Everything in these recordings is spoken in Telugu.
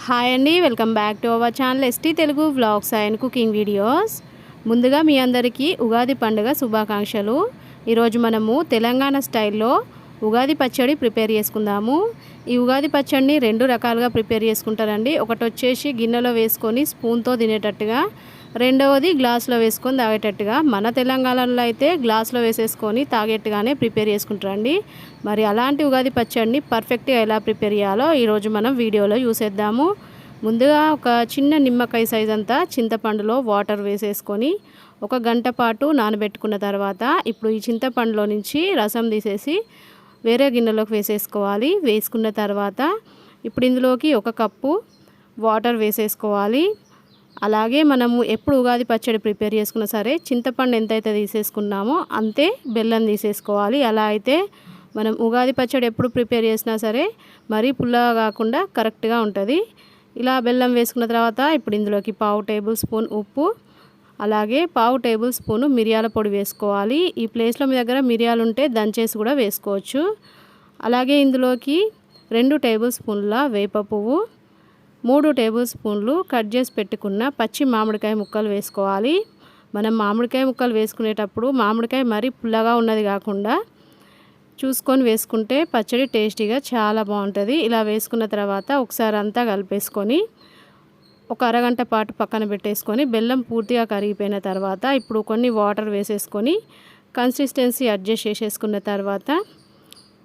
హాయ్ అండి, welcome back to our channel ST Telugu vlogs and cooking videos. ముందుగా మీ అందరికీ ఉగాది పండుగ శుభాకాంక్షలు. ఈరోజు మనము తెలంగాణ స్టైల్లో ఉగాది పచ్చడి ప్రిపేర్ చేసుకుందాము. ఈ ఉగాది పచ్చడిని రెండు రకాలుగా ప్రిపేర్ చేసుకుంటారండి. ఒకటి వచ్చేసి గిన్నెలో వేసుకొని స్పూన్తో తినేటట్టుగా, రెండవది గ్లాస్లో వేసుకొని తాగేటట్టుగా. మన తెలంగాణలో అయితే గ్లాస్లో వేసేసుకొని తాగేట్టుగానే ప్రిపేర్ చేసుకుంటారండి. మరి అలాంటి ఉగాది పచ్చడిని పర్ఫెక్ట్గా ఎలా ప్రిపేర్ చేయాలో ఈరోజు మనం వీడియోలో చూసేద్దాము. ముందుగా ఒక చిన్న నిమ్మకాయ సైజ్ అంతా చింతపండులో వాటర్ వేసేసుకొని ఒక గంట పాటు నానబెట్టుకున్న తర్వాత ఇప్పుడు ఈ చింతపండులో నుంచి రసం తీసేసి వేరే గిన్నెలోకి వేసేసుకోవాలి. వేసుకున్న తర్వాత ఇప్పుడు ఇందులోకి ఒక కప్పు వాటర్ వేసేసుకోవాలి. అలాగే మనము ఎప్పుడు ఉగాది పచ్చడి ప్రిపేర్ చేసుకున్నా సరే చింతపండు ఎంతైతే తీసేసుకున్నామో అంతే బెల్లం తీసేసుకోవాలి. అలా అయితే మనం ఉగాది పచ్చడి ఎప్పుడు ప్రిపేర్ చేసినా సరే మరీ పుల్లగా కాకుండా కరెక్ట్గా ఉంటుంది. ఇలా బెల్లం వేసుకున్న తర్వాత ఇప్పుడు ఇందులోకి 1/2 టేబుల్ స్పూన్ ఉప్పు, అలాగే 1/2 టేబుల్ స్పూను మిరియాల పొడి వేసుకోవాలి. ఈ ప్లేస్లో మీ దగ్గర మిరియాలు ఉంటే దంచేసి కూడా వేసుకోవచ్చు. అలాగే ఇందులోకి 2 టేబుల్ స్పూన్ల వేప పువ్వు, 3 టేబుల్ స్పూన్లు కట్ చేసి పెట్టుకున్న పచ్చి మామిడికాయ ముక్కలు వేసుకోవాలి. మనం మామిడికాయ ముక్కలు వేసుకునేటప్పుడు మామిడికాయ మరీ పుల్లగా ఉన్నది కాకుండా చూసుకొని వేసుకుంటే పచ్చడి టేస్టీగా చాలా బాగుంటుంది. ఇలా వేసుకున్న తర్వాత ఒకసారి అంతా కలిపేసుకొని ఒక అరగంట పాటు పక్కన పెట్టేసుకొని బెల్లం పూర్తిగా కరిగిపోయిన తర్వాత ఇప్పుడు కొన్ని వాటర్ వేసేసుకొని కన్సిస్టెన్సీ అడ్జస్ట్ చేసేసుకున్న తర్వాత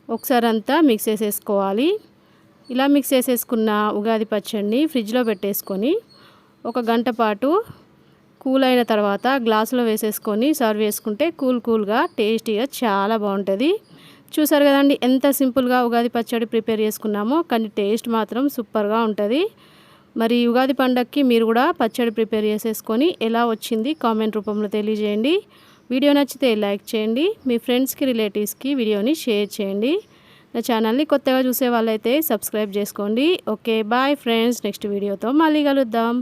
ఒకసారి అంతా మిక్స్ చేసేసుకోవాలి. ఇలా మిక్స్ చేసేసుకున్న ఉగాది పచ్చడిని ఫ్రిడ్జ్లో పెట్టేసుకొని ఒక గంట పాటు కూల్ అయిన తర్వాత గ్లాసులో వేసేసుకొని సర్వ్ చేసుకుంటే కూల్గా టేస్టీగా చాలా బాగుంటుంది. చూసారు కదండి ఎంత సింపుల్గా ఉగాది పచ్చడి ప్రిపేర్ చేసుకున్నామో, కానీ టేస్ట్ మాత్రం సూపర్గా ఉంటుంది. మరి ఉగాది పండగకి మీరు కూడా పచ్చడి ప్రిపేర్ చేసేసుకొని ఎలా వచ్చింది కామెంట్ రూపంలో తెలియజేయండి. వీడియో నచ్చితే లైక్ చేయండి, మీ ఫ్రెండ్స్కి రిలేటివ్స్కి వీడియోని షేర్ చేయండి. నా ఛానల్ని కొత్తగా చూసే వాళ్ళైతే సబ్స్క్రైబ్ చేసుకోండి. ఓకే బాయ్ ఫ్రెండ్స్, నెక్స్ట్ వీడియోతో మళ్ళీ కలుద్దాం.